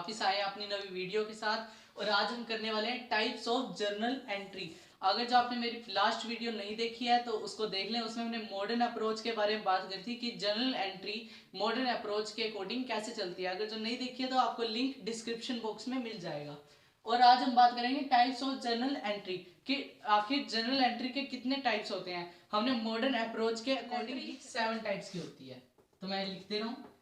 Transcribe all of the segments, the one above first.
वापस आए हैं अपनी नवी वीडियो के साथ। और आज हम करने वाले हैं टाइप्स ऑफ जर्नल एंट्री। अगर जो आपने मेरी लास्ट वीडियो नहीं देखी है तो उसको देख लें। उसमें हमने मॉडर्न अप्रोच के बारे में बात करी थी कि जर्नल एंट्री मॉडर्न अप्रोच के अकॉर्डिंग कैसे चलती है। अगर जो नहीं देखी है तो आपको लिंक डिस्क्रिप्शन बॉक्स में मिल जाएगा। और आज हम बात करेंगे टाइप्स ऑफ जर्नल एंट्री कि आखिर जर्नल एंट्री के कितने टाइप्स होते हैं। हमने मॉडर्न अप्रोच के अकॉर्डिंग 7 टाइप्स की होती है, तो मैं लिखते रहा हूँ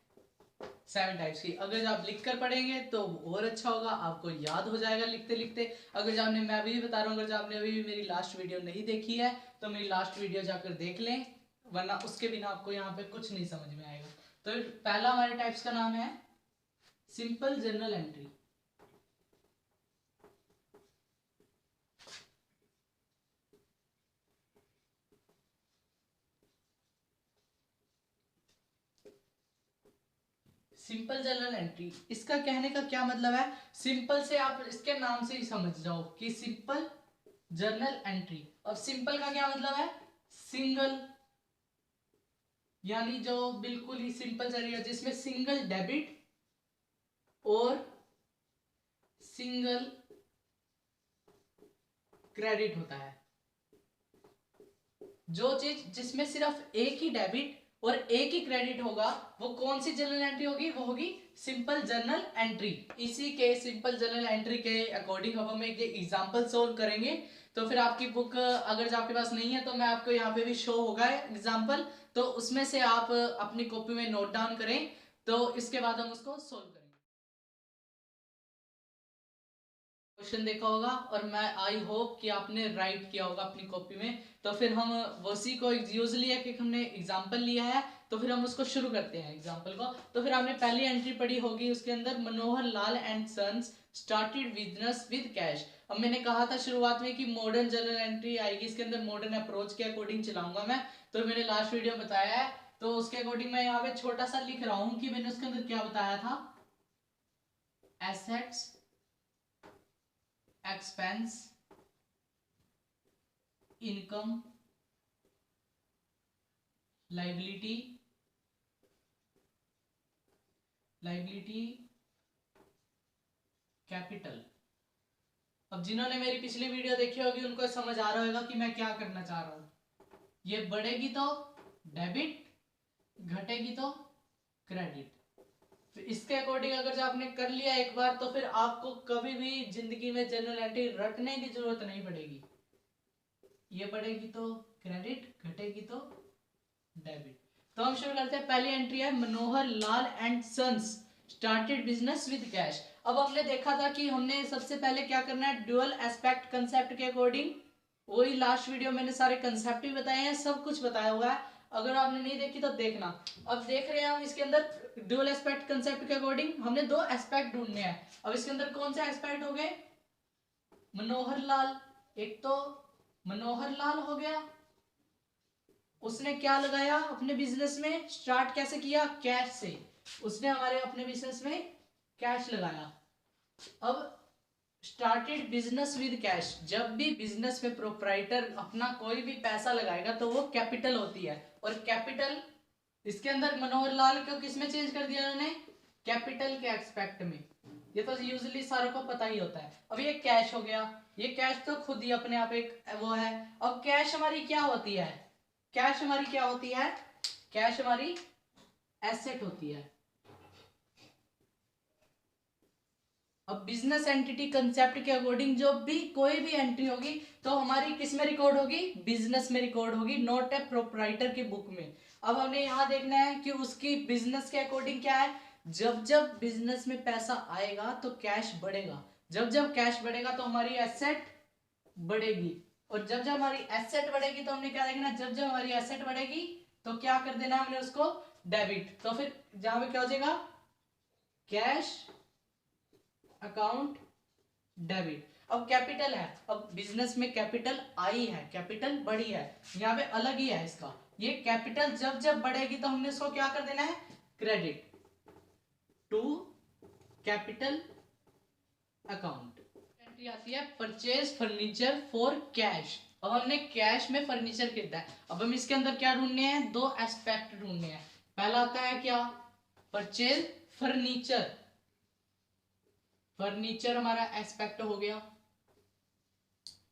7 टाइप्स की। अगर आप लिख कर पढ़ेंगे तो और अच्छा होगा, आपको याद हो जाएगा लिखते लिखते। अगर जो आपने मैं अभी भी बता रहा हूँ, अगर जो आपने अभी भी मेरी लास्ट वीडियो नहीं देखी है तो मेरी लास्ट वीडियो जाकर देख लें, वरना उसके बिना आपको यहाँ पे कुछ नहीं समझ में आएगा। तो पहला हमारे टाइप्स का नाम है simple journal entry. Simple journal entry, इसका कहने का क्या मतलब है? सिंपल से आप इसके नाम से ही समझ जाओ कि सिंपल जर्नल एंट्री। अब सिंपल का क्या मतलब है? सिंगल, यानी जो बिल्कुल ही सिंपल चलेगा, जिसमें सिंगल डेबिट और सिंगल क्रेडिट होता है। जो चीज जिसमें सिर्फ एक ही डेबिट और एक ही क्रेडिट होगा वो कौन सी जर्नल एंट्री होगी? वो होगी सिंपल जर्नल एंट्री। इसी के सिंपल जर्नल एंट्री के अकॉर्डिंग अब हम एक एग्जांपल सोल्व करेंगे। तो फिर आपकी बुक अगर जो आपके पास नहीं है तो मैं आपको यहाँ पे भी शो होगा एग्जांपल, तो उसमें से आप अपनी कॉपी में नोट डाउन करें, तो इसके बाद हम उसको सोल्व करेंगे। क्वेश्चन देखा होगा और मैं आई होप कि आपने राइट किया होगा अपनी कॉपी में। तो फिर हम उसी को यूज लिया कि हमने एग्जांपल लिया है, तो फिर हम उसको शुरू करते हैं एग्जांपल को। तो फिर आपने पहली एंट्री पढ़ी होगी, उसके अंदर Manohar Lal and sons started business with cash. अब मैंने कहा था शुरुआत में कि मॉडर्न जर्नल एंट्री आएगी, इसके अंदर मॉडर्न अप्रोच के अकॉर्डिंग चलाऊंगा मैं। तो मैंने लास्ट वीडियो में बताया है, तो उसके अकॉर्डिंग मैं यहाँ पे छोटा सा लिख रहा हूँ कि मैंने उसके अंदर क्या बताया था। Assets, expense, income, liability, capital. अब जिन्होंने मेरी पिछली वीडियो देखी होगी उनको समझ आ रहा होगा कि मैं क्या करना चाह रहा हूं। ये बढ़ेगी तो डेबिट, घटेगी तो क्रेडिट। फिर इसके अकॉर्डिंग अगर जो आपने कर लिया एक बार तो फिर आपको कभी भी जिंदगी में जर्नल एंट्री रटने की जरूरत नहीं पड़ेगी। ये बढ़ेगी तो क्रेडिट, घटेगी तो डेबिट। तो हम शुरू करते हैं। पहली एंट्री है Manohar Lal and sons started business with cash. अब हमने देखा था कि हमने सबसे पहले क्या करना है, ड्यूअल एस्पेक्ट कंसेप्ट के अकॉर्डिंग। वही लास्ट वीडियो मैंने सारे कंसेप्ट भी बताए हैं, सब कुछ बताया हुआ है। अगर आपने नहीं देखी तो देखना। अब देख रहे हैं हम इसके अंदर ड्यूअल एस्पेक्ट कंसेप्ट के अकॉर्डिंग हमने 2 एस्पेक्ट ढूंढने हैं। अब इसके अंदर कौन से एस्पेक्ट हो गए? मनोहर लाल, एक तो मनोहर लाल हो गया, उसने क्या लगाया अपने बिजनेस में, स्टार्ट कैसे किया? कैश से। उसने हमारे अपने बिजनेस में कैश लगाया। अब स्टार्टेड बिजनेस विद कैश, जब भी बिजनेस में प्रोप्राइटर अपना कोई भी पैसा लगाएगा तो वो कैपिटल होती है। और कैपिटल इसके अंदर मनोहर लाल को किसमें चेंज कर दिया उन्होंने? कैपिटल के एक्सपेक्ट में। ये तो यूजुअली सारों को पता ही होता है। अब ये कैश हो गया, ये कैश तो खुद ही अपने आप एक वो है। अब कैश हमारी क्या होती है? कैश हमारी क्या होती है? कैश हमारी एसेट होती है। अब बिजनेस एंटिटी कंसेप्ट के अकॉर्डिंग जो भी कोई भी एंट्री होगी तो हमारी किस में रिकॉर्ड होगी? बिजनेस में रिकॉर्ड होगी, नोट ए प्रोप्राइटर की बुक में। अब हमें यहां देखना है कि उसकी बिजनेस के अकॉर्डिंग क्या है। जब जब बिजनेस में पैसा आएगा तो कैश बढ़ेगा, जब जब कैश बढ़ेगा तो हमारी एसेट बढ़ेगी। और जब जब हमारी एसेट बढ़ेगी तो हमने क्या देखना, जब जब हमारी एसेट बढ़ेगी तो क्या कर देना हमने उसको? डेबिट। तो फिर जहां पे क्या हो जाएगा? Cash account debit. अब कैपिटल है, अब बिजनेस में कैपिटल आई है, कैपिटल बढ़ी है, यहाँ पे अलग ही है इसका। ये कैपिटल जब जब बढ़ेगी तो हमने इसको क्या कर देना है? Credit to capital account. Entry आती है परचेज फर्नीचर फॉर कैश। अब हमने कैश में फर्नीचर खरीदा है। अब हम इसके अंदर क्या ढूंढने हैं? 2 एस्पेक्ट ढूंढने हैं। पहला आता है क्या? Purchase furniture. फर्नीचर हमारा एस्पेक्ट हो गया,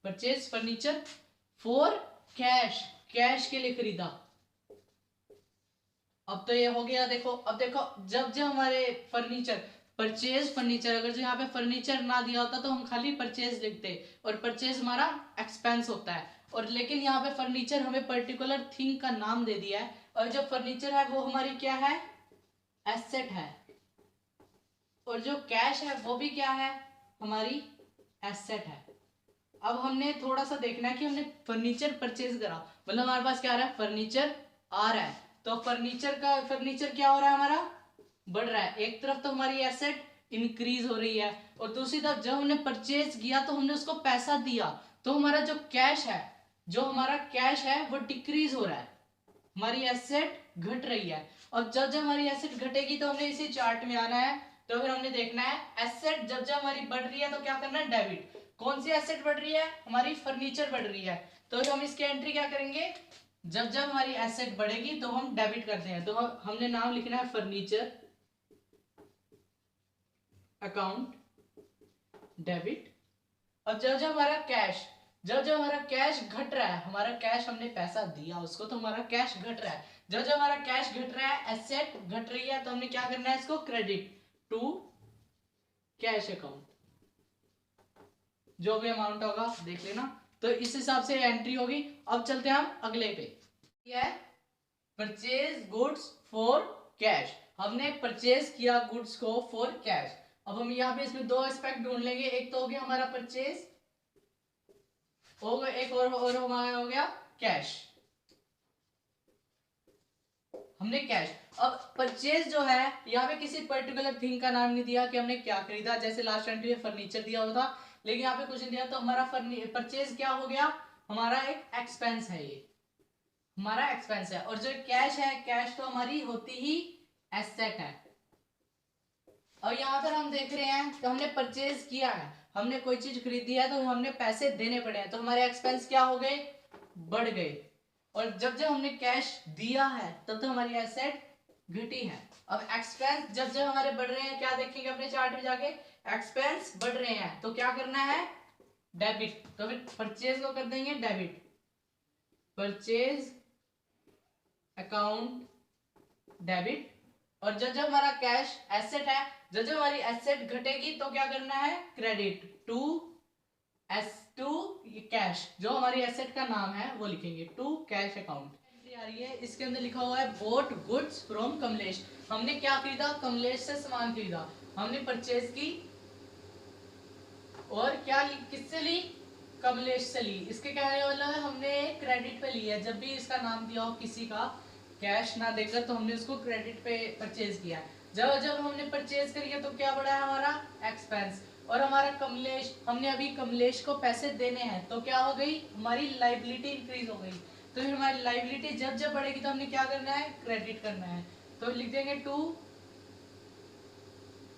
purchase furniture for cash, cash के लिए खरीदा। अब तो ये हो गया। देखो अब देखो, जब जब हमारे फर्नीचर, परचेज फर्नीचर, अगर जो यहाँ पे फर्नीचर ना दिया होता तो हम खाली परचेज लिखते, और परचेज हमारा एक्सपेंस होता है। और लेकिन यहाँ पे फर्नीचर हमें पर्टिकुलर थिंग का नाम दे दिया है, और जो फर्नीचर है वो हमारी क्या है, एसेट है, और जो कैश है वो भी क्या है, हमारी एसेट है। अब हमने थोड़ा सा देखना है कि हमने फर्नीचर परचेज करा, मतलब हमारे पास क्या आ रहा है, फर्नीचर आ रहा है। तो फर्नीचर क्या हो रहा है, हमारा बढ़ रहा है। एक तरफ तो हमारी एसेट इंक्रीज हो रही है, और दूसरी तरफ जब हमने परचेज किया तो हमने उसको पैसा दिया, तो हमारा जो कैश है, जो हमारा कैश है वो डिक्रीज हो रहा है, हमारी एसेट घट रही है। और जब जब हमारी एसेट घटेगी तो हमने इसी चार्ट में आना है, तो फिर हमने देखना है एसेट जब जब हमारी बढ़ रही है तो क्या करना है, डेबिट। कौन सी एसेट बढ़ रही है, हमारी फर्नीचर बढ़ रही है, तो हम इसके एंट्री क्या करेंगे, जब जब हमारी एसेट बढ़ेगी तो हम डेबिट करते हैं। तो हमने नाम लिखना है फर्नीचर अकाउंट डेबिट। अब जब जब हमारा कैश, जब जब हमारा कैश घट रहा है, हमारा कैश हमने पैसा दिया उसको तो हमारा कैश घट रहा है, जब जब हमारा कैश घट रहा है, एसेट घट रही है, तो हमने क्या करना है, इसको क्रेडिट टू कैश अकाउंट, जो भी अमाउंट होगा देख लेना। तो इस हिसाब से एंट्री होगी। अब चलते हैं हम अगले पे, यह है परचेज गुड्स फॉर कैश। हमने परचेज किया गुड्स को फॉर कैश। अब हम यहाँ पे इसमें दो एस्पेक्ट ढूंढ लेंगे, एक तो हो गया हमारा परचेज, एक और हमारा हो गया कैश। हमने कैश, अब परचेज जो है यहाँ पे किसी पर्टिकुलर थिंग का नाम नहीं दिया कि हमने क्या खरीदा, जैसे लास्ट एंट्री में फर्नीचर दिया हुआ था, लेकिन यहाँ पे कुछ नहीं दिया, तो हमारा परचेज क्या हो गया, हमारा एक एक्सपेंस है, ये हमारा एक्सपेंस है। और जो कैश है, कैश तो हमारी होती ही एसेट है। और यहाँ पर हम देख रहे हैं तो हमने परचेज किया है, हमने कोई चीज खरीदी है तो हमने पैसे देने पड़े हैं, तो हमारे एक्सपेंस क्या हो गए, बढ़ गए। और जब जब हमने कैश दिया है तब तो हमारी एसेट घटी है। अब एक्सपेंस जब जब हमारे बढ़ रहे हैं, क्या देखेंगे अपने चार्ट में जाके, एक्सपेंस बढ़ रहे हैं तो क्या करना है, डेबिट। तो फिर परचेज को कर देंगे डेबिट, परचेज अकाउंट डेबिट। और जब जब हमारा कैश एसेट है, जब जब हमारी एसेट घटेगी तो क्या करना है, क्रेडिट टू कैश, जो हमारी एसेट का नाम है वो लिखेंगे टू कैश अकाउंट। आ रही है, इसके अंदर लिखा हुआ है बोट गुड्स फ्रॉम कमलेश। हमने क्या खरीदा, कमलेश से सामान खरीदा, हमने परचेज की, और क्या किससे ली, कमलेश से ली। इसके कहने वाला है हमने क्रेडिट पे ली है, जब भी इसका नाम दिया हो किसी का, कैश ना देकर, तो हमने उसको क्रेडिट पे परचेज किया। जब जब हमने परचेज करी तो क्या बढ़ा है, हमारा एक्सपेंस। और हमारा कमलेश, हमने अभी कमलेश को पैसे देने हैं, तो क्या हो गई, हमारी लाइबिलिटी इंक्रीज हो गई। तो फिर हमारी लाइबिलिटी जब जब बढ़ेगी तो हमने क्या करना है, क्रेडिट करना है, तो लिख देंगे टू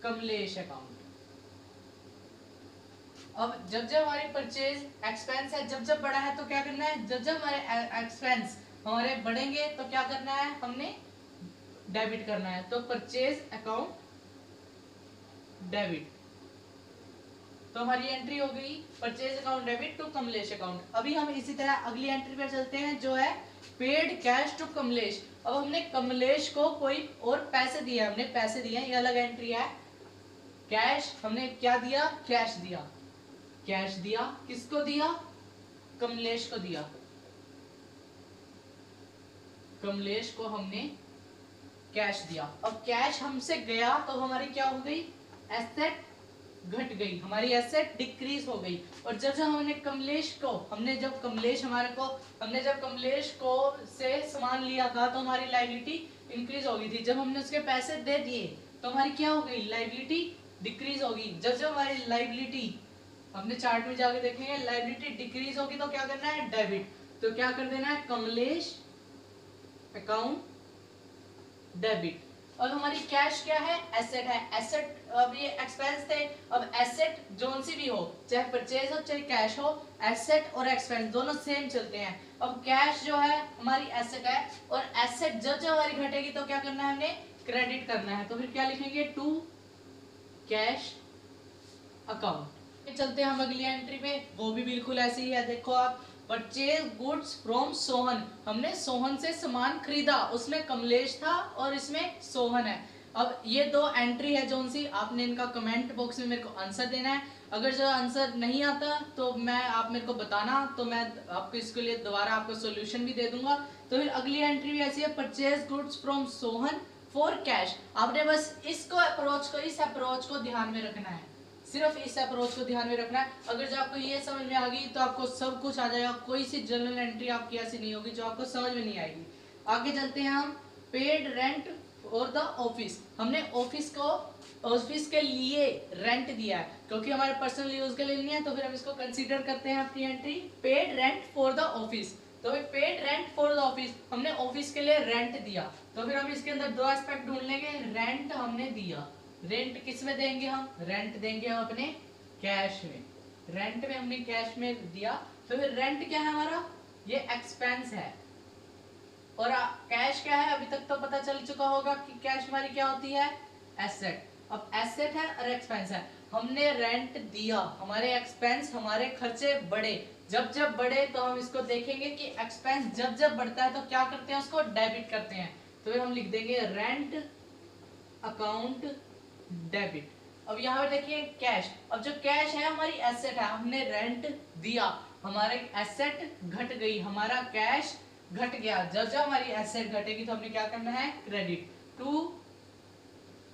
कमलेश अकाउंट। अब जब जब हमारी परचेज एक्सपेंस है, जब जब बढ़ा है तो क्या करना है, जब जब हमारे एक्सपेंस हमारे बढ़ेंगे तो क्या करना है, हमने डेबिट करना है, तो परचेज अकाउंट डेबिट। तो हमारी एंट्री हो गई purchase account debit to Kamlesh account. अभी हम इसी तरह अगली एंट्री पर चलते हैं, जो है पेड कैश टू कमलेश। अब हमने कमलेश को कोई और पैसे दिए, हमने पैसे दिए, ये अलग एंट्री है। कैश हमने क्या दिया, कैश दिया, कैश दिया, किसको दिया, कमलेश को दिया, कमलेश को हमने कैश दिया। अब कैश हमसे गया तो हमारी क्या हो गई, एसेट घट गई, हमारी एसेट डिक्रीज हो गई। और जब जब हमने कमलेश को, जब कमलेश को से सामान लिया था तो हमारी लायबिलिटी इंक्रीज हो गई थी। जब हमने उसके पैसे दे दिए तो हमारी क्या हो गई, लायबिलिटी डिक्रीज होगी। जब जब हमारी लायबिलिटी, अपने चार्ट में जाके देखेंगे, लायबिलिटी डिक्रीज होगी तो क्या करना है, डेबिट। तो क्या कर देना है, कमलेश अकाउंट डेबिट। और हमारी कैश क्या है, एसेट है, एसेट, अब ये एक्सपेंस थे, अब एसेट जोन सी भी हो, चाहे परचेज हो चाहे कैश हो, एसेट और एक्सपेंस दोनों सेम चलते हैं। अब कैश जो है हमारी एसेट है, और एसेट जब जब हमारी घटेगी तो क्या करना है, हमने क्रेडिट करना है। तो फिर क्या लिखेंगे, टू कैश अकाउंट। चलते हैं हम अगली एंट्री पे, वो भी बिल्कुल ऐसी ही है। देखो आप, परचेज गुड्स फ्रॉम सोहन, हमने सोहन से सामान खरीदा, उसमें कमलेश था और इसमें सोहन है। अब ये दो एंट्री है जोन सी, आपने इनका कमेंट बॉक्स में मेरे को आंसर देना है। अगर जो आंसर नहीं आता तो मैं आप मेरे को बताना, तो मैं आपको इसके लिए दोबारा आपको सॉल्यूशन भी दे दूंगा। तो फिर अगली एंट्री भी ऐसी है, purchase goods from Sohan for cash. आपने बस इस अप्रोच को ध्यान में रखना है, सिर्फ इस अप्रोच को ध्यान में रखना है। अगर जो आपको ये समझ में आ गई तो आपको सब कुछ आ जाएगा, कोई सी जनरल एंट्री आपकी ऐसी नहीं होगी जो आपको समझ में नहीं आएगी। आगे चलते हैं हम, पेड रेंट और द ऑफिस, हमने ऑफिस के लिए रेंट दिया है, क्योंकि हमारे पर्सनल यूज के लिए नहीं है, तो फिर हम इसको कंसीडर करते हैं अपनी entry, paid rent for the office. तो फिर paid rent for the office, हमने ऑफिस के लिए रेंट दिया, तो फिर हम इसके अंदर दो एस्पेक्ट ढूंढ लेंगे। रेंट हमने दिया, रेंट किस में देंगे हम, रेंट देंगे हम अपने कैश में, रेंट में हमने कैश में दिया। तो फिर रेंट क्या है हमारा, ये एक्सपेंस है, और कैश क्या है, अभी तक तो पता चल चुका होगा कि कैश हमारी क्या होती है, एसेट। अब एसेट है और एक्सपेंस है, हमने रेंट दिया, हमारे एक्सपेंस हमारे खर्चे बढ़े, जब जब बढ़े तो हम इसको देखेंगे कि एक्सपेंस जब जब बढ़ता है तो क्या करते हैं, उसको डेबिट करते हैं। तो फिर हम लिख देंगे रेंट अकाउंट डेबिट। अब यहाँ पे देखिए कैश, अब जो कैश है हमारी एसेट है, हमने रेंट दिया, हमारे एसेट घट गई, हमारा कैश घट गया। जब जब हमारी एसेट घटेगी तो हमने क्या करना है, क्रेडिट टू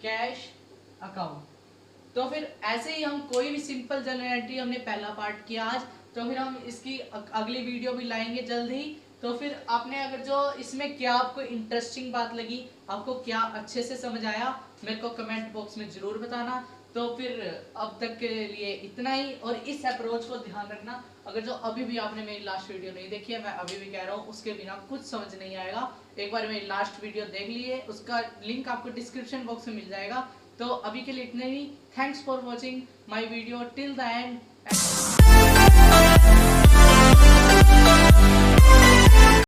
कैश अकाउंट। तो फिर ऐसे ही हम कोई भी सिंपल जनरल एंट्री, हमने पहला पार्ट किया आज, तो फिर हम इसकी अगली वीडियो भी लाएंगे जल्द ही। तो फिर आपने अगर जो इसमें क्या आपको इंटरेस्टिंग बात लगी, आपको क्या अच्छे से समझ आया, मेरे को कमेंट बॉक्स में जरूर बताना। तो फिर अब तक के लिए इतना ही, और इस अप्रोच को ध्यान रखना। अगर जो अभी भी आपने मेरी लास्ट वीडियो नहीं देखी है, मैं अभी भी कह रहा हूँ, उसके बिना कुछ समझ नहीं आएगा। एक बार मेरी लास्ट वीडियो देख लीजिए, उसका लिंक आपको डिस्क्रिप्शन बॉक्स में मिल जाएगा। तो अभी के लिए इतने ही, thanks for watching my video till the and.